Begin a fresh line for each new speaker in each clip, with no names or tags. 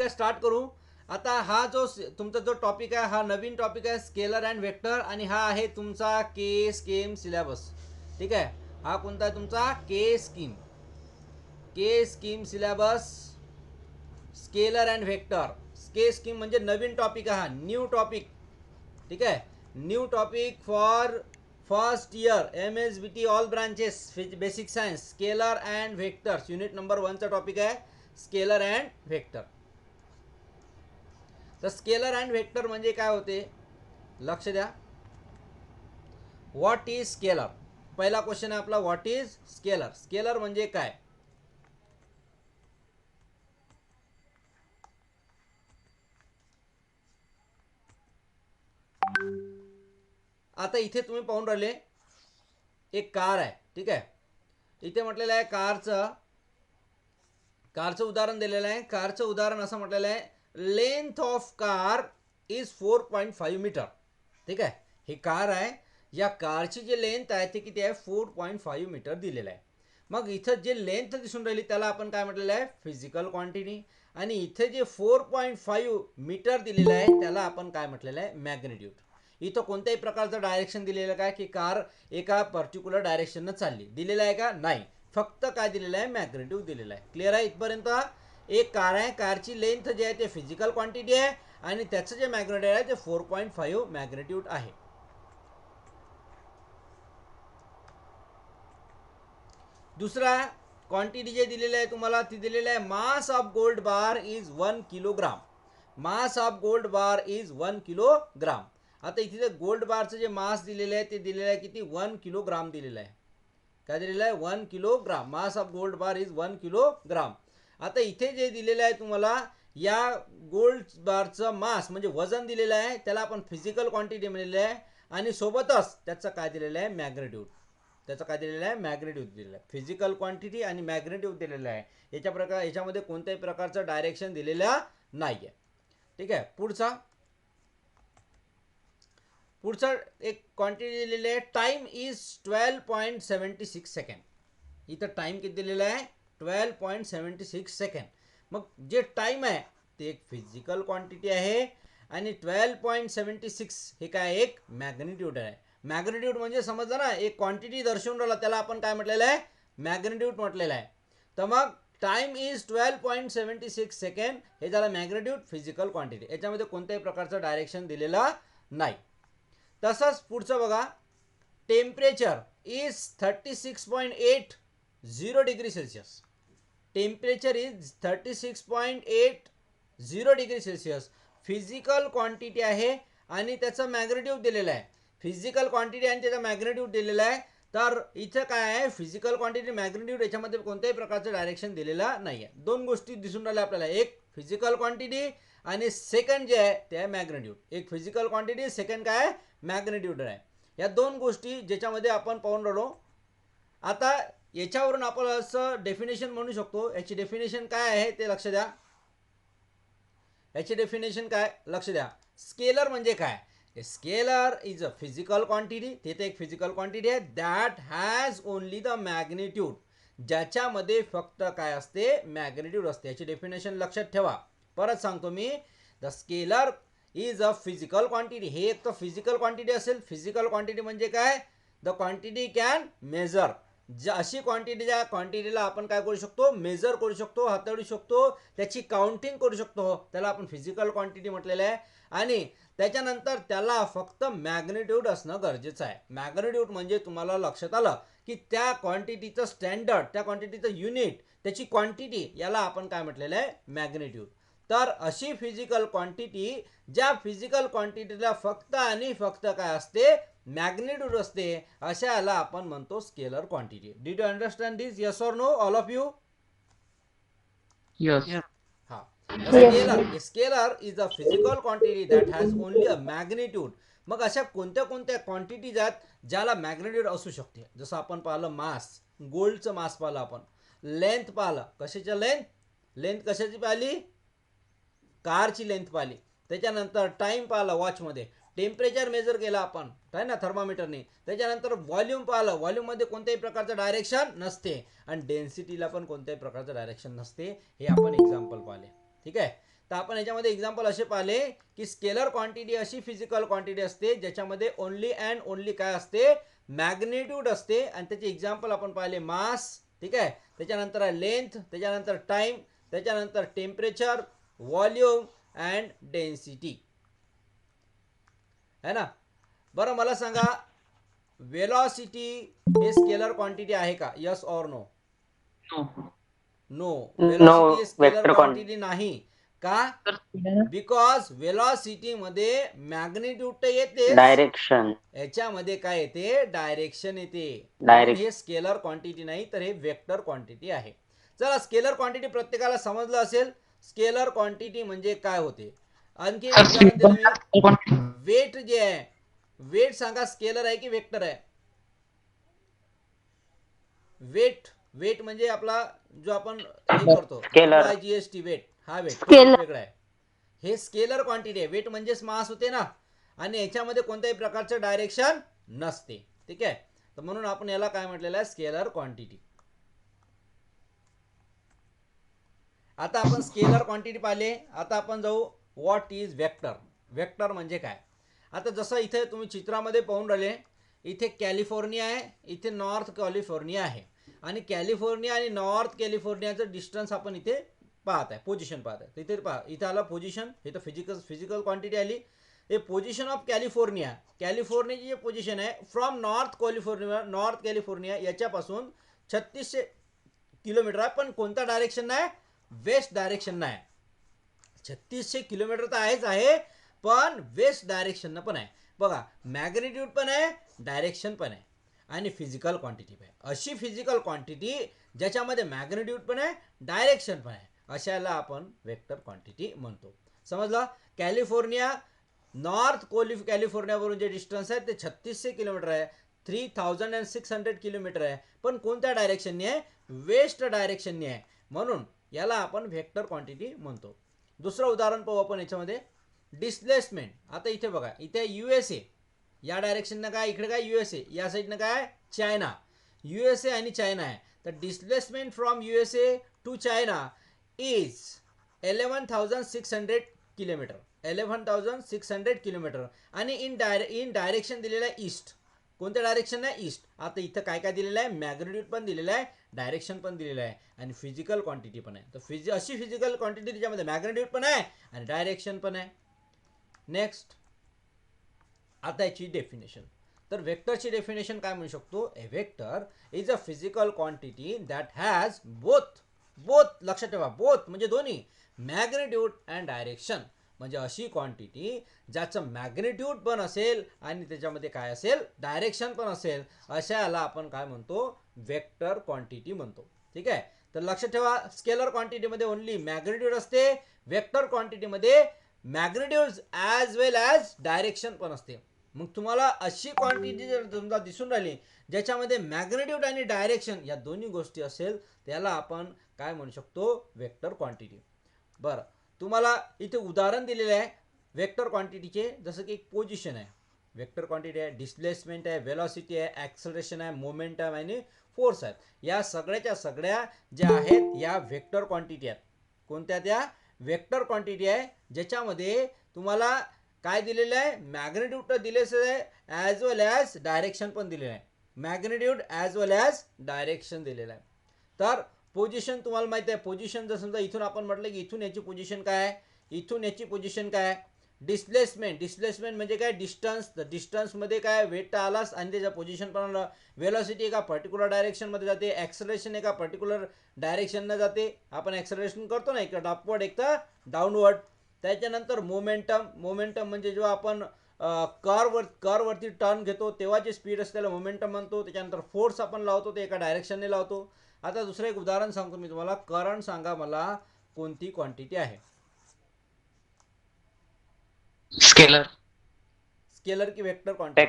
काय स्टार्ट करू. आता हा जो तुमचा जो टॉपिक आहे हा नवीन टॉपिक आहे स्केलर अँड वेक्टर आणि हा आहे तुमचा के स्कीम सिलेबस. ठीक आहे, हा कोणता आहे तुमचा K scheme syllabus scalar and vector. K scheme म्हणजे नवीन टॉपिक आहे हा, न्यू टॉपिक. ठीक आहे, new topic for first year MSBT all branches basic science scalar and vectors unit number 1चा टॉपिक आहे स्केलर अँड व्हेक्टर. तर स्केलर अँड व्हेक्टर म्हणजे काय होते लक्ष द्या. व्हॉट इज स्केलर, पहिला क्वेश्चन आहे आपला, व्हॉट इज स्केलर. स्केलर म्हणजे काय. आता इथे तुम्ही पाहून राहिले एक कार आहे. ठीक आहे, इथे म्हटलेलं आहे कारचं उदाहरण दिलेलं आहे. कारचं उदाहरण असं म्हटलेलं आहे length of car is 4.5 metre. ठीक आहे, ही कार आहे, या कारची जी लेंथ आहे ती किती आहे 4.5 मीटर दिलेलं आहे. मग इथं जे लेंथ दिसून राहिली त्याला आपण काय म्हटलेलं आहे फिजिकल क्वांटिटी, आणि इथे जे 4.5 मीटर दिलेलं आहे त्याला आपण काय म्हटलेलं आहे मॅग्निट्यूड. इथं कोणत्याही प्रकारचं डायरेक्शन दिलेलं काय की कार एका पर्टिक्युलर डायरेक्शननं चालली दिलेलं आहे का नाही, फक्त काय दिलेलं आहे मॅग्निट्यूड दिलेलं आहे. क्लिअर आहे इथपर्यंत. एक कार आहे, कारची लेंथ जे आहे ते फिजिकल क्वांटिटी आहे आणि त्याचं जे मॅग्निट्यूड आहे ते 4.5 मॅग्निट्यूड आहे. दुसरा क्वांटिटी जे दिलेलं आहे तुम्हाला ती दिलेलं आहे mass of gold bar is 1 kilogram. Mass of gold bar is 1 kilogram. आता इथे गोल्ड बारचं जे मास दिलेलं आहे ते दिलेलं आहे किती 1 किलोग्राम दिलेलं आहे. काय दिलेलं आहे 1 kilogram. Mass of gold bar is 1 kilogram. आता इथे जे दिलेलं आहे तुम्हाला या गोल्ड बारचं मास म्हणजे वजन दिलेलं आहे त्याला आपण फिजिकल क्वांटिटी म्हणलेलं आहे आणि सोबतच त्याचं काय दिलेलं आहे मॅग्निट्यूड. त्याचं काय दिलेलं आहे मॅग्निट्यूड दिलेलं आहे. फिजिकल क्वांटिटी आणि मॅग्निट्यूड दिलेलं आहे. याच्यामध्ये कोणत्याही प्रकारचं डायरेक्शन दिलेलं नाही आहे. ठीक आहे, पुढचा एक क्वांटिटी दिलेली आहे टाइम इज 12.76 सेकंड. इथं टाइम किती दिलेला आहे 12.76 सेकंड. मग जे टाइम आहे ते एक फिजिकल क्वांटिटी आहे आणि 12.76 हे काय एक मॅग्निट्यूड आहे. मॅग्निट्यूड म्हणजे समजलं ना, एक क्वांटिटी दर्शवून राहिला त्याला आपण काय म्हटलेलं आहे मॅग्निट्यूड म्हटलेलं आहे. तर मग टाइम इज 12.76 सेकंड हे झालं मॅग्निट्यूड फिजिकल क्वांटिटी. याच्यामध्ये कोणत्याही प्रकारचं डायरेक्शन दिलेलं नाही. तसंच पुढचं बघा temperature is 36.80 degree Celsius. Temperature is 36.80 degree Celsius. Physical quantity आहे आणि त्याचं मॅग्निट्यूड दिलेलं आहे. फिजिकल क्वांटिटी आणि त्याचा मॅग्निट्यूड दिलेला आहे. तर इथं काय आहे फिजिकल क्वांटिटी मॅग्निट्यूड याच्यामध्ये कोणत्याही प्रकारचं डायरेक्शन दिलेलं नाही आहे. दोन गोष्टी दिसून राहिल्या आपल्याला, एक फिजिकल क्वांटिटी आणि सेकंड जे आहे ते आहे मॅग्निट्यूड. एक फिजिकल क्वांटिटी, सेकंड काय आहे मॅग्निट्यूड आहे. या दोन गोष्टी ज्याच्यामध्ये आपण पाहून राहिलो. आता याच्यावरून आपण असं डेफिनेशन म्हणू शकतो. याची डेफिनेशन काय आहे ते लक्ष द्या. याची डेफिनेशन काय लक्ष द्या. स्केलर म्हणजे काय. Scalar is a physical quantity. तिथे एक फिजिकल क्वांटिटी आहे that has only the magnitude. ज्याच्यामध्ये फक्त काय असते मॅग्निट्यूड असते. याची डेफिनेशन लक्षात ठेवा. परत सांगतो मी, the scalar is a physical quantity. हे एक तर फिजिकल क्वांटिटी असेल. फिजिकल क्वांटिटी म्हणजे काय द क्वांटिटी कॅन मेजर. अशी क्वांटिटी ज्या क्वांटिटीला आपण काय करू शकतो मेजर करू शकतो, हाताळू शकतो, त्याची काउंटिंग करू शकतो, त्याला आपण फिजिकल क्वांटिटी म्हटलेलं आहे. आणि त्याच्यानंतर त्याला फक्त मॅग्निट्यूड असणं गरजेचं आहे. मॅग्निट्यूड म्हणजे तुम्हाला लक्षात आलं की त्या क्वांटिटीचं स्टँडर्ड, त्या क्वांटिटीचं युनिट, त्याची क्वांटिटी, याला आपण काय म्हटलेलं आहे मॅग्निट्यूड. तर अशी फिजिकल क्वांटिटी ज्या फिजिकल क्वांटिटीला फक्त आणि फक्त काय असते मॅग्निट्यूड असते, अशाला आपण म्हणतो scalar quantity. Did you understand this, yes or no all of you.
Yes.
हा,
Yes.
Scalar is a physical quantity that has only a magnitude. मग अशा कोणत्या कोणत्या क्वांटिटीज आहेत ज्याला मॅग्निट्यूड असू शकते. जसं आपण पाहिलं मास, गोल्डचं मास पाहिलं आपण. लेंथ पाहिलं, कशाची लेंथ कशाची पाहिली कारची लेंथ पाहिली. त्याच्यानंतर टाइम पाहिला वॉचमध्ये. टेम्परेचर मेजर केलं आपण आहे ना थर्मामीटरने. त्याच्यानंतर व्हॉल्यूम पाहिलं, व्हॉल्यूममध्ये कोणत्याही प्रकारचं डायरेक्शन नसते आणि डेन्सिटीला पण कोणत्याही प्रकारचं डायरेक्शन नसते. हे आपण एक्झाम्पल पाहिले. ठीक आहे, तर आपण याच्यामध्ये एक्झाम्पल असे पाहिले की स्केलर क्वांटिटी अशी फिजिकल क्वांटिटी असते ज्याच्यामध्ये ओनली अँड ओनली काय असते, मॅग्निट्यूड असते. आणि त्याचे एक्झाम्पल आपण पाहिले मास, ठीक आहे, त्याच्यानंतर आहे लेंथ, त्याच्यानंतर टाइम, त्याच्यानंतर टेम्परेचर, व्हॉल्यूम अँड डेन्सिटी, है ना. बरं मला सांगा वेलॉसिटी हे स्केलर क्वांटिटी आहे का, yes or no? No, velocity हे स्केलर
वेक्टर
क्वांटिटी नाही. का? बिकॉज वेलॉसिटी मध्ये मॅग्निट्यूड तर येतेच,
डायरेक्शन
याच्यामध्ये काय येते, डायरेक्शन येते. म्हणून
डायरेक्ट
हे स्केलर क्वांटिटी नाही तर हे वेक्टर क्वांटिटी आहे. चला स्केलर क्वांटिटी प्रत्येकाला समजलं असेल. स्केलर क्वांटिटी म्हणजे काय होते. आणखी एक उदाहरण दिलं मी. वेट जे आहे, वेट सांगा स्केलर आहे की वेक्टर आहे? वेट, वेट म्हणजे आपला जो आपण हे करतो
स्केलर
WIGST वेट, हा वेट
स्केलर
वेगळा आहे. हे स्केलर क्वांटिटी आहे. वेट म्हणजेच मास होते ना, आणि याच्यामध्ये कोणत्याही प्रकारचं डायरेक्शन नसते, ठीक आहे. तर म्हणून आपण याला काय म्हटलेलं आहे, स्केलर क्वांटिटी. आता आपण स्केलर क्वांटिटी पाहिले. आता आपण जाऊ व्हॉट इज वेक्टर. वेक्टर म्हणजे काय. आता जसं इथे तुम्ही चित्रामध्ये पाहून राहिले, इथे कॅलिफोर्निया आहे, इथे नॉर्थ कॅलिफोर्निया आहे, आणि कॅलिफोर्निया आणि नॉर्थ कॅलिफोर्नियाचं डिस्टन्स आपण इथे पाहत आहे, पोझिशन पाहत आहे. इथे पहा, इथे आला पोझिशन, इथं फिजिकल क्वांटिटी आली. हे पोझिशन ऑफ कॅलिफोर्निया, कॅलिफोर्नियाची जे पोझिशन आहे फ्रॉम नॉर्थ कॅलिफोर्निया याच्यापासून 3600 किलोमीटर आहे. पण कोणता डायरेक्शन नाही, वेस्ट डायरेक्शन नाही. 3600 किलोमीटर तर आहेच आहे, पण वेस्ट डायरेक्शन पण आहे. बघा मॅग्निट्यूड पण आहे, डायरेक्शन पण आहे, आणि फिजिकल क्वांटिटी पण आहे. अशी फिजिकल क्वांटिटी ज्याच्यामध्ये मॅग्निट्यूड पण आहे, डायरेक्शन पण आहे, अशाला आपण वेक्टर क्वांटिटी म्हणतो. समजलं. कॅलिफोर्निया नॉर्थ कॅलिफोर्नियावरून जे डिस्टन्स आहे ते 3600 किलोमीटर आहे, 3600 किलोमीटर आहे. पण कोणत्या डायरेक्शनने आहे, वेस्ट डायरेक्शनने आहे. म्हणून याला आपण वेक्टर क्वांटिटी म्हणतो. दुसरं उदाहरण पाहू आपण याच्यामध्ये, डिस्प्लेसमेंट. आता इथे बघा, इथे USA या डायरेक्शननं काय, इकडे काय USA, या साईडनं काय चायना. USA आणि चायना आहे. तर displacement from USA to China is 11,600 kilometre, 11,600 kilometre. आणि इन डायरेक्शन दिलेलं आहे ईस्ट. कोणत्या डायरेक्शन आहे, ईस्ट. आता इथं काय काय दिलेलं आहे, मॅग्निट्यूड पण दिलेलं आहे, डायरेक्शन पण दिलेलं आहे, आणि फिजिकल क्वांटिटी पण आहे. तर अशी फिजिकल क्वांटिटी त्याच्यामध्ये मॅग्निट्यूड पण आहे आणि डायरेक्शन पण आहे. नेक्स्ट, आता याची डेफिनेशन. तर वेक्टरची डेफिनेशन काय म्हणू शकतो, a vector is a physical quantity that has both लक्षात ठेवा, बोथ म्हणजे दोन्ही, मॅग्निट्यूड अँड डायरेक्शन. म्हणजे अशी क्वांटिटी ज्याचं मॅग्निट्यूड पण असेल आणि त्याच्यामध्ये काय असेल, डायरेक्शन पण असेल, अशाला आपण काय म्हणतो, वेक्टर क्वांटिटी म्हणतो. ठीक आहे. तर लक्षात ठेवा, स्केलर क्वांटिटीमध्ये ओनली मॅग्निट्यूड असते, वेक्टर क्वांटिटीमध्ये magnitude as well as direction पण असते. मग तुम्हाला अशी क्वांटिटी जर समजा दिसून राहिली ज्याच्यामध्ये मॅग्निट्यूड आणि डायरेक्शन या दोन्ही गोष्टी असेल, त्याला आपण काय म्हणू शकतो, वेक्टर क्वांटिटी. बरं, तुम्हाला इथे उदाहरण दिलेले आहे वेक्टर क्वांटिटीचे. जसं की एक पोझिशन आहे, वेक्टर क्वांटिटी आहे, डिस्प्लेसमेंट आहे, वेलॉसिटी आहे, ॲक्सलरेशन आहे, मोमेंटम आणि फोर्स आहे. या सगळ्याच्या सगळ्या ज्या आहेत या वेक्टर क्वांटिटी आहेत. कोणत्या, त्या वेक्टर क्वांटिटी आहे ज्याच्यामध्ये तुम्हाला काय दिलेलं आहे, मॅग्निट्यूड तर दिलेच आहे, ॲज वेल ॲज डायरेक्शन पण दिलेलं आहे. Magnitude as well as direction दिलेलं आहे. तर पोझिशन तुम्हाला माहिती आहे, पोझिशन जर समजा इथून आपण म्हटलं की इथून याची पोझिशन काय आहे, इथून याची पोझिशन काय आहे. डिस्प्लेसमेंट म्हणजे काय, डिस्टन्स. तर डिस्टन्समध्ये काय वेट आलास आणि त्याच्या पोझिशन पण आलं. वेलॉसिटी एका पर्टिक्युलर डायरेक्शनमध्ये जाते, ॲक्सलरेशन एका पर्टिक्युलर डायरेक्शननं जाते. आपण ॲक्सलरेशन करतो ना, एक तर अपवर्ड एक तर डाऊनवर्ड. त्याच्यानंतर मोमेंटम म्हणजे जेव्हा आपण कारवरती टर्न घेतो तेव्हा जे स्पीड असते त्याला मोमेंटम म्हणतो. त्याच्यानंतर फोर्स आपण लावतो ते एका डायरेक्शनने लावतो. आता दुसरं एक उदाहरण सांगतो मी तुम्हाला. करंट सांगा मला कोणती क्वांटिटी आहे. स्केलर की वेक्टर क्वांटिटी,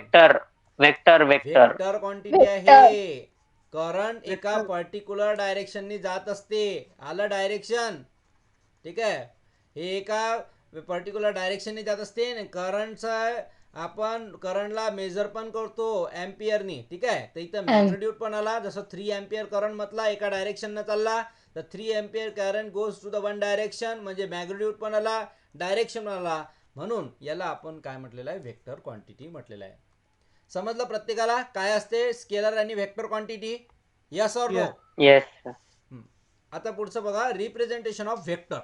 वेक्टर क्वांटिटी आहे. करंट एका पर्टिक्युलर डायरेक्शनने जात असते. आलं डायरेक्शन, ठीक आहे. हे एका पर्टिक्युलर डायरेक्शनने जात असते. करंटचा आपण करंटला मेजर पण करतो एम्पियरनी, ठीक आहे. तर इथं मॅग्निट्यूड पण आला, जसं 3 एम्पियर करंट म्हटला एका डायरेक्शननं चालला, तर 3 ampere current goes to the one direction, म्हणजे मॅग्निट्यूड पण आला, डायरेक्शन पण आला, म्हणून याला आपण काय म्हटलेलं आहे, व्हेक्टर क्वांटिटी म्हटलेलं आहे. समजलं प्रत्येकाला काय असते स्केलर आणि vector quantity? Yes or no?
Yes.
आता पुढचं बघा, रिप्रेझेंटेशन ऑफ व्हेक्टर.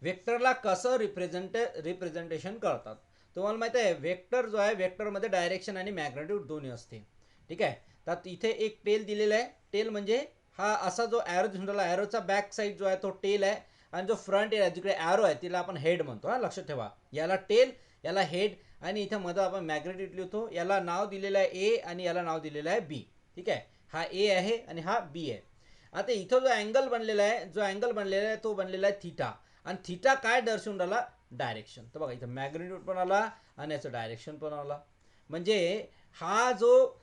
व्हेक्टरला कसं रिप्रेझेंटेशन करतात? तुम्हाला माहिती आहे व्हेक्टर जो आहे, व्हेक्टरमध्ये डायरेक्शन आणि मॅग्निट्यूड दोन्ही असते. ठीक आहे, तर इथे एक टेल दिलेला आहे. टेल म्हणजे हा असा जो ॲरो दिसून राहिला, ॲरोचा बॅक साईड जो आहे तो टेल आहे, आणि जो फ्रंट आहे जिकडे ॲरो आहे तिला आपण हेड म्हणतो. हा लक्षात ठेवा, याला टेल, याला हेड, आणि इथे मध्ये आपण मॅग्निट्यूड लिहितो. याला नाव दिलेलं आहे ए आणि याला नाव दिलेलं आहे बी. ठीक आहे, हा ए आहे आणि हा बी आहे. आता इथं जो अँगल बनलेला आहे, तो बनलेला आहे थीटा, आणि थीटा काय दर्शवून राहिला, डायरेक्शन. तर बघा इथं मॅग्निट्यूड पण आला आणि याचं डायरेक्शन पण आला. म्हणजे हा जो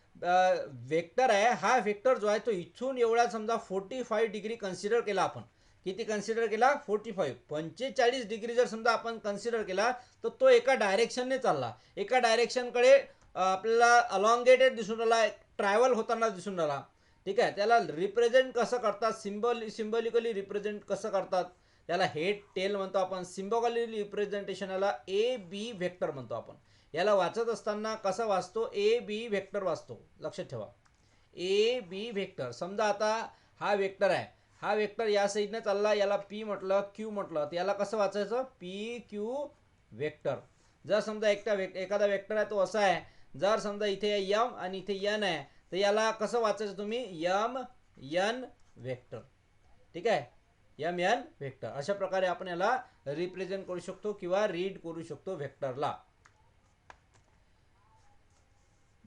वेक्टर आहे, हा वेक्टर जो आहे तो इथून एवढा समजा 45 डिग्री कन्सिडर केला आपण. किती कन्सिडर केला? 45 डिग्री जर समजा आपण कन्सिडर केला, तर तो एका डायरेक्शनने चालला. एका डायरेक्शनकडे आपल्याला अलॉंगेटेड दिसून राहिला, ट्रॅव्हल होताना दिसून राहिला. ठीक आहे, त्याला रिप्रेझेंट कसं करतात, सिम्बॉलिकली रिप्रेझेंट कसं करतात, त्याला हेड टेल म्हणतो आपण. सिम्बॉलिकली रिप्रेझेंटेशनला ए बी व्हेक्टर म्हणतो आपण. याला वाचत असताना कसा वाचतो, ए बी व्हेक्टर वाचतो. लक्षात ठेवा, ए बी व्हेक्टर. समजा आता हा व्हेक्टर आहे, हा व्हेक्टर या साईडने चालला, याला पी म्हटलं, क्यू म्हटलं, तर याला कसं वाचायचं, पी क्यू व्हेक्टर. जर समजा एखादा व्हेक्टर आहे तो असा आहे, जर समजा इथे यम आणि इथे एन आहे, तर याला कसं वाचायचं तुम्ही, यम एन व्हेक्टर. ठीक आहे, यम एन व्हेक्टर. अशा प्रकारे आपण याला रिप्रेझेंट करू शकतो किंवा रीड करू शकतो व्हेक्टरला.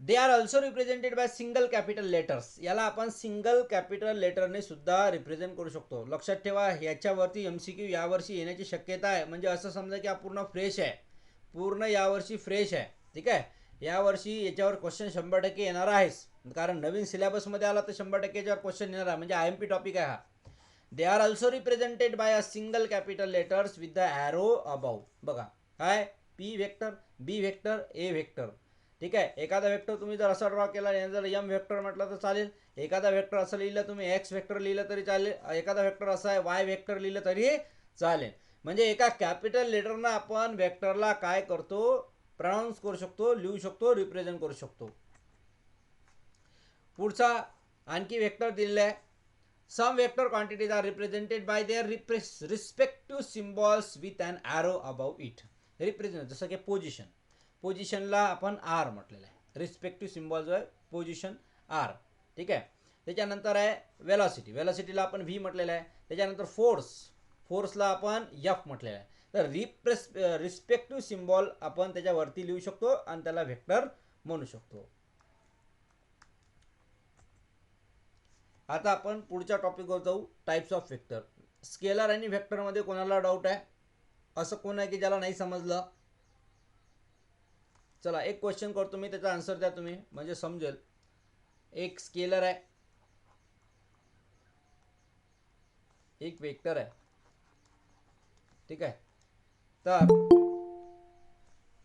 They are also represented by single capital letters. याला आपण सिंगल कॅपिटल लेटरने सुद्धा रिप्रेझेंट करू शकतो. लक्षात ठेवा, याच्यावरती एमसीक्यू यावर्षी येण्याची शक्यता आहे. म्हणजे असं समजा की हा पूर्ण फ्रेश आहे, पूर्ण यावर्षी फ्रेश आहे. ठीक आहे, यावर्षी याच्यावर क्वेश्चन 100% येणार आहेच, कारण नवीन सिलेबसमध्ये आला तर 100% याच्यावर क्वेश्चन येणार आहे, म्हणजे IMP टॉपिक आहे हा. दे are also represented bye a single capital letters with the arrow above. बघा काय, पी व्हेक्टर, बी व्हेक्टर, ए व्हेक्टर. ठीक आहे, एखादा वेक्टर तुम्ही जर असा ड्रॉ केला, जर एम वेक्टर म्हटलं तर चालेल. एखादा वेक्टर असं लिहिलं तुम्ही, एक्स वेक्टर लिहिलं तरी चालेल. एखादा वेक्टर असा आहे, वाय वेक्टर लिहिलं तरी चालेल. म्हणजे एका कॅपिटल लेटरनं आपण वेक्टरला काय करतो, प्रोनाउन्स करू शकतो, लिहू शकतो, रिप्रेझेंट करू शकतो. पुढचा आणखी वेक्टर दिलेला आहे. Some vector quantities are represented by their respective symbols with an arrow above it. Represent, जसं की पोझिशनला आपण आर म्हटलेलं आहे, रिस्पेक्टिव्ह सिम्बॉल जो आहे पोझिशन आर. ठीक आहे, त्याच्यानंतर आहे वेलॉसिटीला आपण व्ही म्हटलेलं आहे. त्याच्यानंतर फोर्सला आपण एफ म्हटलेलं आहे. तर रिस्पेक्टिव्ह सिम्बॉल आपण त्याच्यावरती लिहू शकतो आणि त्याला व्हेक्टर म्हणू शकतो. आता आपण पुढच्या टॉपिकवर जाऊ, टाइप्स ऑफ व्हेक्टर. स्केलर आणि व्हेक्टरमध्ये कोणाला डाऊट आहे? असं कोण आहे की ज्याला नाही समजलं? चला एक क्वेश्चन करतो मी, त्याचा आन्सर द्या तुम्ही, म्हणजे समजेल. एक स्केलर आहे, एक वेक्टर आहे. ठीक आहे, तर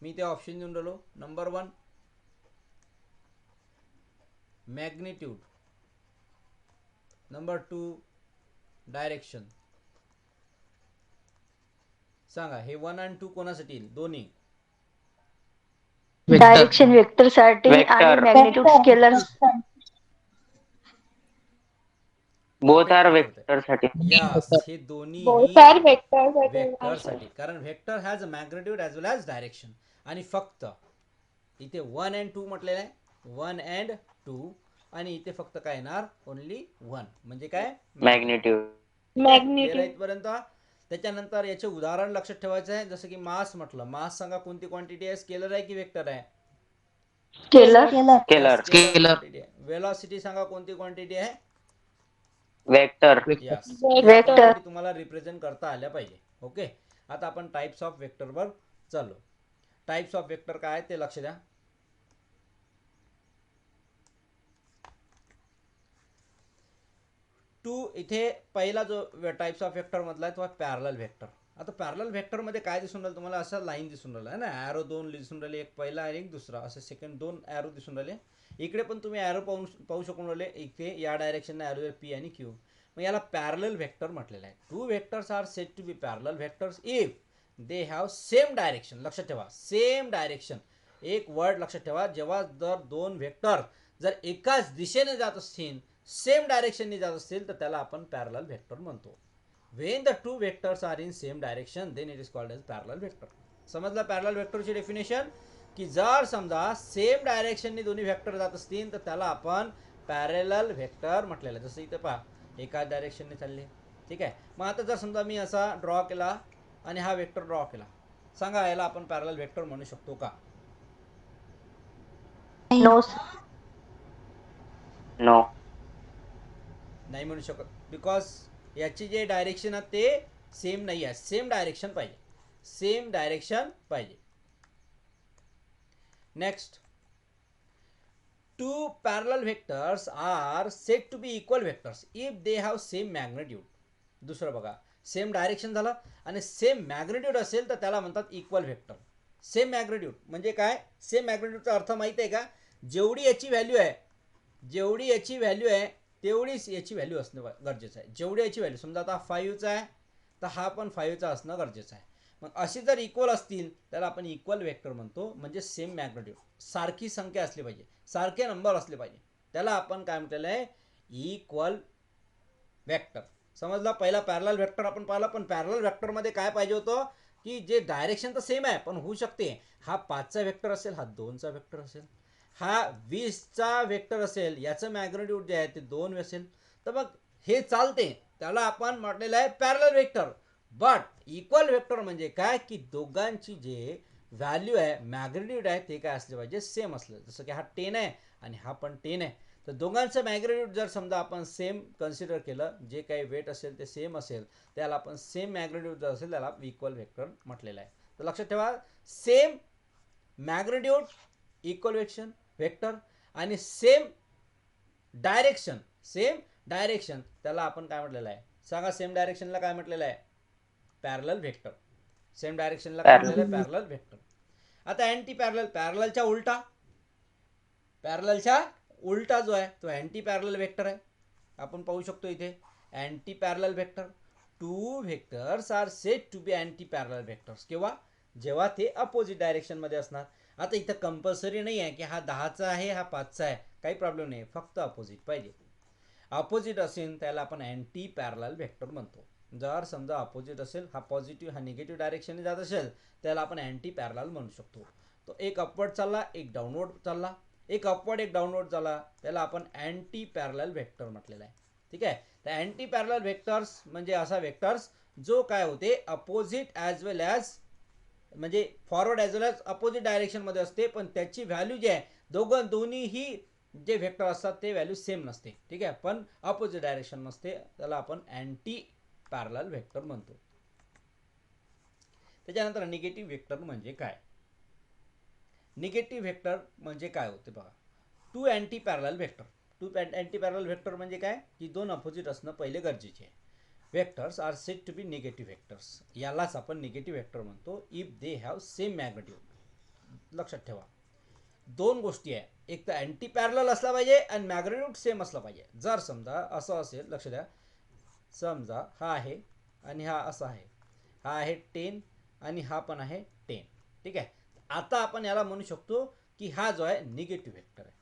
मी ते ऑप्शन देऊन राहिलो. Number 1 magnitude, number 2 direction. सांगा हे 1 आणि 2 कोणासाठी येईल? दोन्ही.
डायरेक्शन वेक्टर साठी आणि magnitude scalar.
Both are vector साठी.
यस, हे दोन्ही वेक्टर साठी, कारण vector has a magnitude as well as direction. आणि फक्त इथे 1 and 2 म्हटलेलं आहे, 1 and 2, आणि इथे फक्त काय येणार, ओनली 1, म्हणजे काय,
मॅग्निट्यूड.
इथपर्यंत. त्याच्यानंतर याचे उदाहरण लक्षात ठेवायचं आहे, जसं की मास म्हटलं. मास सांगा कोणती क्वांटिटी आहे, स्केलर आहे की वेक्टर आहे?
स्केलर.
वेलॉसिटी सांगा कोणती क्वांटिटी आहे?
वेक्टर.
Yes,
vector.
तुम्हाला रिप्रेझेंट करता आल्या पाहिजे. ओके, आता आपण टाइप्स ऑफ वेक्टरवर चाललो. टाइप्स ऑफ वेक्टर काय ते लक्ष द्या. इथे पहिला जो टाइप्स ऑफ वेक्टर मधला आहे तो पॅरलल वेक्टर. आता पॅरलल वेक्टर मध्ये काय दिसून राहिलं तुम्हाला, असं लाईन दिसून राहिलं आहे ना, ॲरो 2 दिसून राहिले, एक पहिला आणि एक दुसरा, असं सेकंड 2 ॲरो दिसून राहिले. इकडे पण तुम्ही ॲरो पाहू शकून राहिले, इथे या डायरेक्शनने ॲरो पी आणि क्यू. मग याला पॅरलल व्हेक्टर म्हटलेलं आहे. Two vectors are said to be parallel vectors if they have same direction. लक्षात ठेवा, सेम डायरेक्शन. एक वर्ड लक्षात ठेवा, जेव्हा जर दोन व्हेक्टर जर एकाच दिशेने जात असतील, सेम डायरेक्शनने जात असतील, तर त्याला आपण पॅरलल व्हेक्टर म्हणतो. When the two vectors are in same direction then it is called as parallel vector. समजलं पॅरलल व्हेक्टरची डेफिनेशन? की जर समजा सेम डायरेक्शनने दोन्ही व्हेक्टर जात असतील तर त्याला आपण पॅरलल व्हेक्टर म्हटलेलं आहे. जसं इथं पहा, एकाच डायरेक्शनने चालले. ठीक आहे. मग आता जर समजा मी असा ड्रॉ केला आणि हा व्हेक्टर ड्रॉ केला, सांगा याला आपण पॅरलल व्हेक्टर म्हणू शकतो का?
नो.
नो.
नाही म्हणू शकत, बिकॉज याची जे डायरेक्शन आहे ते सेम नाही आहे. सेम डायरेक्शन पाहिजे, सेम डायरेक्शन पाहिजे. Next, two parallel vectors are said to be equal vectors if they have same magnitude. दुसरं बघा, सेम डायरेक्शन झालं आणि सेम मॅग्निट्यूड असेल तर त्याला म्हणतात इक्वल व्हेक्टर. सेम मॅग्निट्यूड म्हणजे काय? सेम मॅग्निट्यूडचा अर्थ माहिती आहे का? जेवढी याची व्हॅल्यू आहे, जेवढी याची व्हॅल्यू आहे तेवढीच याची व्हॅल्यू असणं गरजेचं आहे. जेवढी याची व्हॅल्यू, समजा आता 5चा आहे तर हा पण 5चा असणं गरजेचं आहे. मग अशी जर इक्वल असतील त्याला आपण इक्वल व्हेक्टर म्हणतो. म्हणजे सेम मॅग्निट्यूड, सारखी संख्या असली पाहिजे, सारखे नंबर असले पाहिजे, त्याला आपण काय म्हटलेलं आहे? Equal vector. समजला? पहिला पॅरलल व्हेक्टर आपण पाहिला, पण पॅरलल व्हेक्टरमध्ये काय पाहिजे होतं की जे डायरेक्शन तर सेम आहे, पण होऊ शकते हा 5चा व्हेक्टर असेल, हा 2चा व्हेक्टर असेल, हा 20चा व्हेक्टर असेल, याचं मॅग्निट्यूड जे आहे ते 2 असेल, तर मग हे चालते, त्याला आपण म्हटलेलं आहे parallel vector. But equal vector म्हणजे काय? की दोघांची जे व्हॅल्यू आहे, मॅग्निट्यूड आहे, ते काय असले पाहिजे? सेम असलं. जसं की हा 10 आहे आणि हा पण 10 आहे, तर दोघांचं मॅग्निट्यूड जर समजा आपण सेम कन्सिडर केलं, जे काही वेट असेल ते सेम असेल, त्याला आपण सेम मॅग्निट्यूड जर असेल त्याला इक्वल व्हेक्टर म्हटलेलं आहे. तर लक्षात ठेवा, सेम मॅग्निट्यूड इक्वल व्हेक्टर आणि सेम डायरेक्शन, सेम डायरेक्शन त्याला आपण काय म्हटलेलं आहे? सांगा, सेम डायरेक्शनला काय म्हटलेलं आहे? Parallel vector. सेम डायरेक्शनला काय म्हटलेलं आहे? Parallel vector. आता अँटी पॅरलल, पॅरललच्या उलटा, पॅरललच्या उलटा जो आहे तो अँटी पॅरलल व्हेक्टर आहे. आपण पाहू शकतो इथे anti parallel vector. Two vectors are said to be anti parallel vectors. केव्हा? जेव्हा ते अपोजिट डायरेक्शनमध्ये असणार. आता इथं कंपल्सरी नाही आहे की हा 10चा आहे, हा 5चा आहे, काही प्रॉब्लेम नाही, फक्त अपोजिट पाहिजे. अपोजिट असेल त्याला आपण अँटी पॅरलल व्हेक्टर म्हणतो. जर समजा अपोजिट असेल, हा पॉझिटिव्ह हा निगेटिव्ह डायरेक्शनने जात असेल, त्याला आपण अँटी पॅरलल म्हणू शकतो. तो एक अपवर्ड चालला, एक डाऊनवर्ड चालला, एक अपवर्ड एक डाऊनवर्ड चालला, त्याला आपण अँटी पॅरलल व्हेक्टर म्हटलेलं आहे. ठीक आहे. तर अँटी पॅरलल व्हेक्टर्स म्हणजे असा व्हेक्टर्स जो काय होते अपोजिट ॲज वेल ॲज, म्हणजे forward as well as opposite डायरेक्शनमध्ये असते, पण त्याची व्हॅल्यू जी आहे दोन्हीही जे व्हेक्टर असतात ते व्हॅल्यू सेम नसते. ठीक आहे, पण अपोजिट डायरेक्शन नसते, त्याला आपण अँटी पॅरलल व्हेक्टर म्हणतो. त्याच्यानंतर निगेटिव्ह व्हेक्टर म्हणजे काय? निगेटिव्ह व्हेक्टर म्हणजे काय होते बघा. Two anti parallel vector. Two anti parallel vector म्हणजे काय? की दोन अपोजिट असणं पहिले गरजेचे आहे. Vectors are said to be negative vectors. यालाच आपण निगेटिव्ह व्हेक्टर म्हणतो if they have same magnitude. लक्षात ठेवा, दोन गोष्टी आहे, एक तर अँटी पॅरलल असला पाहिजे आणि मॅग्निट्यूड सेम असला पाहिजे. जर समजा असं असेल, लक्ष द्या, समजा हा आहे आणि हा असा आहे, हा आहे 10 आणि हा पण आहे 10. ठीक आहे. आता आपण याला म्हणू शकतो की हा जो आहे निगेटिव्ह व्हेक्टर आहे.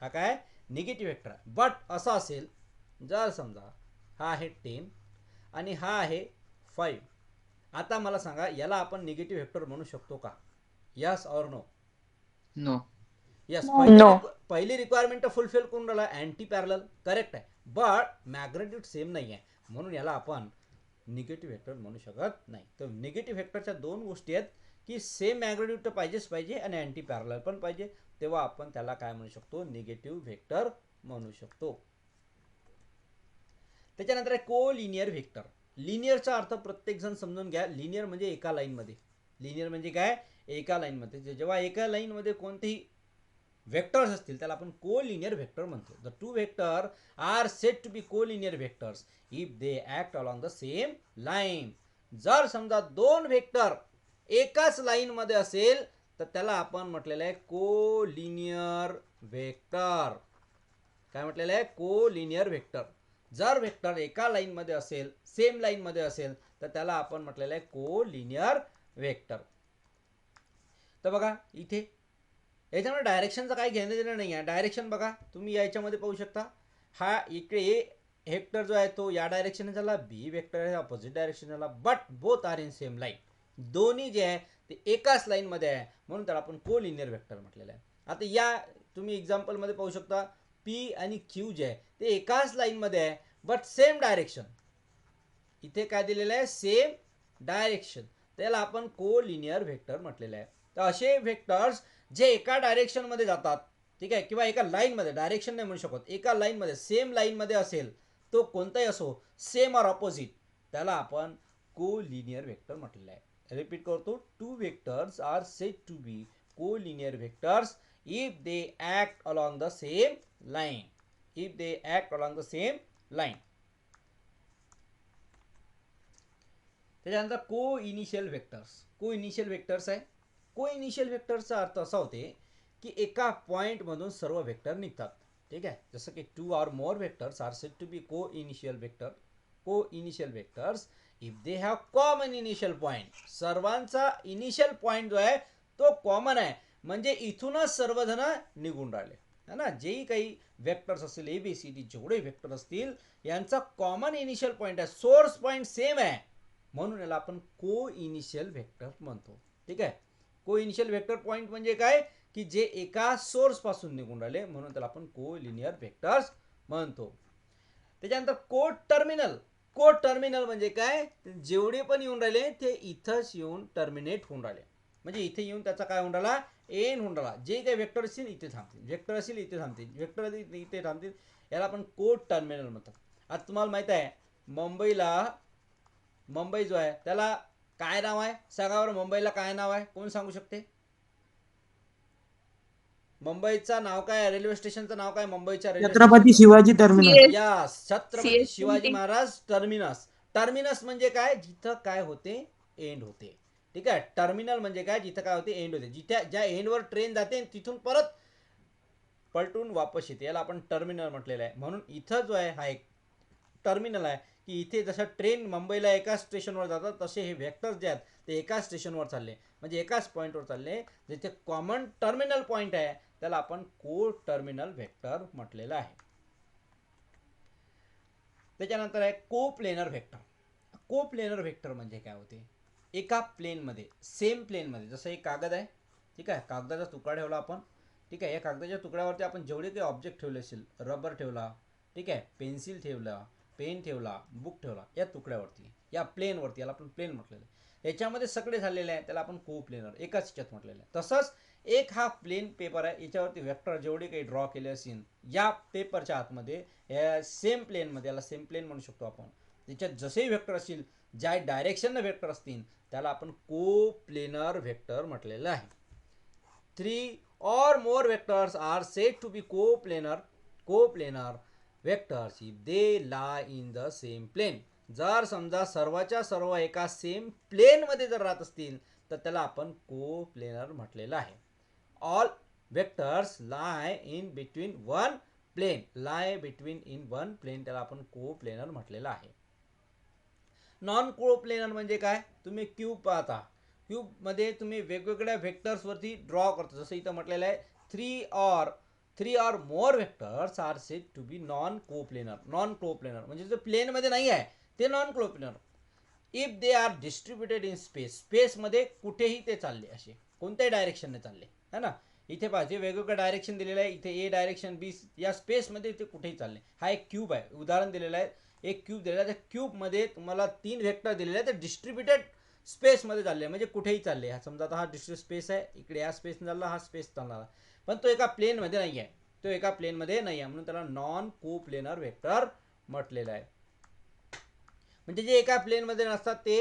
हा काय? निगेटिव्ह व्हेक्टर आहे. बट असा असेल, जर समजा हा आहे 10 आणि हा आहे 5. आता मला सांगा, याला आपण निगेटिव्ह व्हेक्टर म्हणू शकतो का? Yes or no?
No.
Yes.
No.
पहिली रिक्वायरमेंट फुलफिल करून राहिला, अँटी पॅरलल, करेक्ट आहे. बट मॅग्निट्यूड सेम नाही आहे, म्हणून याला आपण निगेटिव्ह व्हेक्टर म्हणू शकत नाही. तर निगेटिव्ह व्हेक्टरच्या दोन गोष्टी आहेत की सेम मॅग्निट्यूड तर पाहिजेच पाहिजे आणि अँटी पॅरलल पण पाहिजे, तेव्हा आपण त्याला काय म्हणू शकतो? निगेटिव्ह व्हेक्टर म्हणू शकतो. त्याच्यानंतर आहे को लिनियर व्हेक्टर. लिनियरचा अर्थ प्रत्येक जण समजून घ्या. लिनियर म्हणजे एका लाईनमध्ये. लिनियर म्हणजे काय? एका लाईनमध्ये. जेव्हा एका लाईनमध्ये कोणतेही व्हेक्टर्स असतील त्याला आपण को लिनियर व्हेक्टर म्हणतो. The two vector are said to be collinear vectors if they act along the same line. जर समजा दोन व्हेक्टर एकाच लाईन मध्ये असेल तर त्याला आपण म्हटलेलं आहे को लिनियर व्हेक्टर. काय म्हटलेलं आहे? को लिनियर व्हेक्टर. जर वेक्टर एका लाईन मध्ये असेल, सेम लाईन मध्ये असेल, तर त्याला आपण म्हटलेलं आहे को लिनियर वेक्टर. तर बघा इथे याच्यामध्ये डायरेक्शनचं काही घेणं देणं नाही आहे. डायरेक्शन बघा तुम्ही याच्यामध्ये पाहू शकता, हा इकडे ए वेक्टर जो आहे तो या डायरेक्शन झाला, बी वेक्टर आहे ऑपोजिट डायरेक्शन झाला, but both R in same line. दोन्ही जे आहे ते एकाच लाईन मध्ये आहे, म्हणून त्याला आपण को लिनियर वेक्टर म्हटलेलं आहे. आता या तुम्ही एक्झाम्पल मध्ये पाहू शकता, पी आणि क्यू जे आहे ते एकाच लाईन मध्ये आहे, बट सेम डायरेक्शन. इथे काय दिलेलं आहे, सेम डायरेक्शन, त्याला आपण को लिनियर वेक्टर म्हटलेलं आहे. तर असे वेक्टर्स जे एका डायरेक्शन मध्ये जातात, ठीक आहे, किंवा एका लाईन मध्ये, डायरेक्शन नाही म्हणू शकत, एका लाईन मध्ये सेम लाईन मध्ये असेल, तो कोणताही असो, सेम और ऑपोजिट, त्याला आपण को लिनियर वेक्टर म्हटलेलं आहे. रिपीट करतो, two vectors are said to be collinear vectors if they act along the same line. If they act along the same line. त्याच्यानंतर coinitial vectors. Coinitial vectors आहे. को initial वेक्टरचा अर्थ असा होते की एका पॉइंट मधून सर्व वेक्टर निघतात, ठीक आहे. जसं की टू और मोर vectors are said to be को इनिशियल वेक्टर. को initial vectors if they have common initial point. सर्वांचा इनिशियल पॉइंट जो आहे तो कॉमन आहे, म्हणजे इथूनच सर्वजण निघून राहिले है ना. जेही काही वेक्टर्स असतील, ए बी सी डी जेवढे वेक्टर असतील, यांचा कॉमन इनिशियल पॉइंट आहे, सोर्स पॉइंट सेम आहे, म्हणून याला आपण को इनिशियल वेक्टर म्हणतो, ठीक आहे. को इनिशियल वेक्टर पॉइंट म्हणजे काय, की जे एका सोर्स पासून निघून राहिले, म्हणून त्याला आपण को लिनियर वेक्टर्स म्हणतो. त्याच्यानंतर को टर्मिनल. को टर्मिनल म्हणजे काय, जेवढे पण येऊन राहिले ते इथंच येऊन टर्मिनेट होऊन राहिले, म्हणजे इथे येऊन त्याचा काय होऊन राहिला, एंड होऊन राहिला. जे काही वेक्टर असतील इथे थांबतील, वेक्टर असतील इथे थांबतील, वेक्टर इथे थांबतील, याला आपण को टर्मिनल म्हणतात. आता तुम्हाला माहित आहे, मुंबई जो आहे त्याला काय नाव आहे, सांगावर मुंबईला काय नाव आहे, कोण सांगू शकते. मुंबईचं नाव काय, रेल्वे स्टेशनचं नाव काय, मुंबईच्या railway
Chhatrapati Shivaji terminus.
Yes, Chhatrapati Shivaji Maharaj terminus. Terminus म्हणजे काय, जिथं काय होते, एंड होते, ठीक आहे. टर्मिनल म्हणजे काय, जिथं काय होते, एंड होते, जिथे ज्या एंडवर ट्रेन जाते तिथून परत पलटून वापस येते, याला आपण टर्मिनल म्हटलेलं आहे. म्हणून इथं जो आहे हा एक टर्मिनल आहे, की इथे जसं ट्रेन मुंबईला एका स्टेशनवर जातात, तसे हे वेक्टर्स जे आहेत ते एका स्टेशनवर चालले, म्हणजे एकाच पॉईंटवर चालले. जिथे कॉमन टर्मिनल पॉईंट आहे त्याला आपण को टर्मिनल वेक्टर म्हटलेलं आहे. त्याच्यानंतर आहे को प्लेनर वेक्टर. को प्लेनर वेक्टर म्हणजे काय होते, एका प्लेनमध्ये, सेम प्लेनमध्ये, जसं एक कागद आहे, ठीक आहे, कागदाचा तुकडा ठेवला आपण, ठीक आहे. या कागदाच्या तुकड्यावरती आपण जेवढे काही ऑब्जेक्ट ठेवले असेल, रबर ठेवला, ठीक आहे, पेन्सिल ठेवला, पेन ठेवला, बुक ठेवला, या तुकड्यावरती, या प्लेनवरती, याला आपण प्लेन म्हटलेलं आहे. याच्यामध्ये सगळे झालेले आहे, त्याला आपण को प्लेनर, एकाच ह्याच्यात म्हटलेलं आहे. तसंच एक हा प्लेन पेपर आहे, याच्यावरती वेक्टर जेवढे काही ड्रॉ केले असेल, या पेपरच्या आतमध्ये, या सेम प्लेनमध्ये, याला सेम प्लेन म्हणू शकतो आपण, त्याच्यात जसेही वेक्टर असतील, ज्या डायरेक्शनने वेक्टर असतील, त्याला आपण को प्लेनर वेक्टर म्हटलेलं आहे. 3 or more vectors are said to be coplanar vectors if they lie in the same plane. जर समजा सर्वच्या सर्व एका सेम प्लेन मध्ये जर राहत असतील, तर त्याला आपण को प्लेनर म्हटलेलं आहे. All vectors lie in between one plane, lie between in one plane, त्याला आपण को प्लेनर म्हटलेलं आहे. नॉन को प्लेनर म्हणजे काय, तुम्ही क्यूब पाहता, क्यूब मध्ये तुम्ही वेगवेगळ्या वेक्टर्स वरती ड्रॉ करतो, जसं इथं म्हटलेलं आहे 3 or more vectors are said to be non coplanar. Non coplanar म्हणजे जे प्लेन मध्ये नाही आहे ते non coplanar. If they are distributed in space, space मध्ये कुठेही ते चालले, असे कोणत्याही डायरेक्शनने चालले, है ना. इथे पाहिजे वेगवेगळं डायरेक्शन दिलेलं आहे, इथे ए डायरेक्शन, बी, या स्पेस मध्ये ते कुठेही चालले. हा एक क्यूब आहे, उदाहरण दिलेलं आहे, एक क्यूब दिलेला आहे, त्या क्यूब मध्ये तुम्हाला 3 वेक्टर दिलेले आहेत, ते डिस्ट्रीब्युटेड स्पेस मध्ये चालले, म्हणजे कुठेही चालले. हा समजा आता हा डिस्ट्रीब्युटेड स्पेस आहे, इकडे या स्पेस चालला, हा स्पेस चालणार, पण तो एका प्लेन मध्ये नाही आहे, तो एका प्लेन मध्ये नाही आहे, म्हणून त्याला नॉन को प्लेनर वेक्टर म्हटलेलं आहे. म्हणजे जे एका प्लेन मध्ये नसतात ते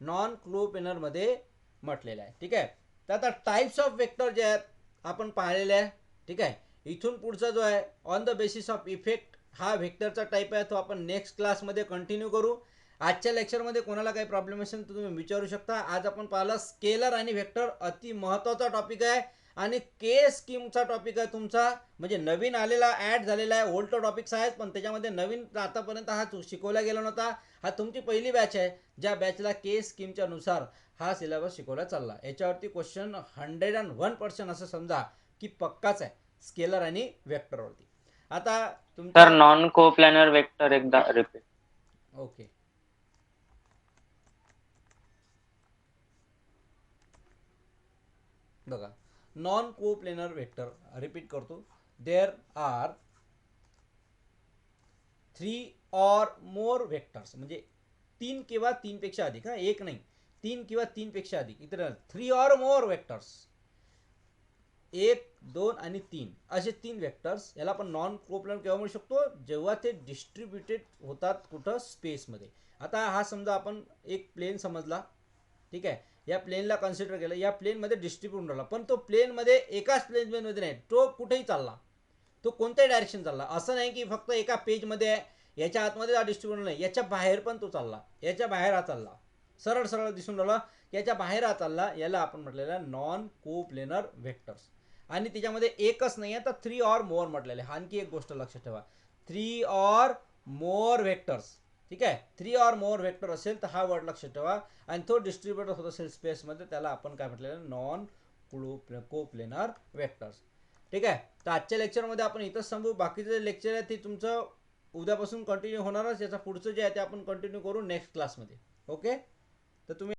नॉन को प्लेनर मध्ये म्हटलेलं आहे, ठीक आहे. तर आता टाइप्स ऑफ वेक्टर जे आहेत आपण पाहिलेले आहे, ठीक आहे. इथून पुढचा जो आहे on the basis of effect हा वेक्टरचा टाइप आहे, तो आपण नेक्स्ट क्लासमध्ये कंटिन्यू करू. आजच्या लेक्चरमध्ये कोणाला काही प्रॉब्लेम असेल तर तुम्ही विचारू शकता. आज आपण पाहिलं स्केलर आणि वेक्टर, अति महत्त्वाचा टॉपिक आहे. आणि के स्कीमचा टॉपिक आहे तुमचा, म्हणजे नवीन आलेला ऍड झालेला आहे. ओल्ड टॉपिक्स आहेत पण त्याच्यामध्ये नवीन आतापर्यंत हा शिकवला गेला नव्हता. हा तुमची पहिली बॅच आहे ज्या बॅचला के स्कीमच्या नुसार हा सिलेबस शिकवला चालला. याच्यावरती क्वेश्चन 101% असं समजा की पक्काच आहे स्केलर आणि वेक्टरवरती. आता
सर
तुमच्या
नॉन कोप्लॅनर वेक्टर एकदा रिपीट.
ओके, बघा नॉन कोप्लेनर वेक्टर रिपीट करतो. देर आर 3 और मोर वेक्टर्स, म्हणजे 3 किंवा 3 पेक्षा अधिक, हा एक नाही 3 किंवा 3 पेक्षा अधिक, इतर 3 और मोर वेक्टर्स, 1 2 आणि 3 असे 3 वेक्टर्स. याला आपण नॉन कोप्लॅनर केव्हा म्हणू शकतो, जेव्हा ते डिस्ट्रीब्युटेड होतात कुठं स्पेसमध्ये. आता हा समजा आपण एक प्लेन समजला, ठीक आहे, या प्लेनला कन्सिडर केलं, या प्लेनमध्ये डिस्ट्रीब्यूट होऊन राहिला, पण तो प्लेनमध्ये एकाच प्लेनमध्ये नाही, तो कुठेही चालला, तो कोणत्याही डायरेक्शन चालला. असं नाही की फक्त एका पेजमध्ये आहे, याच्या आतमध्ये हा डिस्ट्रीब्यूट नाही, याच्या बाहेर पण तो चालला, याच्या बाहेर हा चालला, सरळ सरळ दिसून राहिला, याच्या बाहेर हा चालला, याला आपण म्हटलेलं नॉन कोप्लेनर वेक्टर्स. आणि त्याच्यामध्ये एकच नाही आहे तर 3 और मोर म्हटलेले. आणखी एक गोष्ट लक्षात ठेवा, 3 और मोर वेक्टर्स, ठीक आहे, 3 और मोर वेक्टर असेल तर हा वर्ड लक्षात ठेवा, आणि तो डिस्ट्रीब्युट होत असेल स्पेसमध्ये त्याला आपण काय म्हटलेलं नॉन कोप्लेनर वेक्टर्स. ठीक आहे. तर आजच्या लेक्चरमध्ये आपण इथंच थांबू. बाकीचं जे लेक्चर आहे ते तुमचं उद्यापासून कंटिन्यू होणारच. याचा पुढचं जे आहे ते आपण कंटिन्यू करू नेक्स्ट क्लासमध्ये. ओके, तर तुम्ही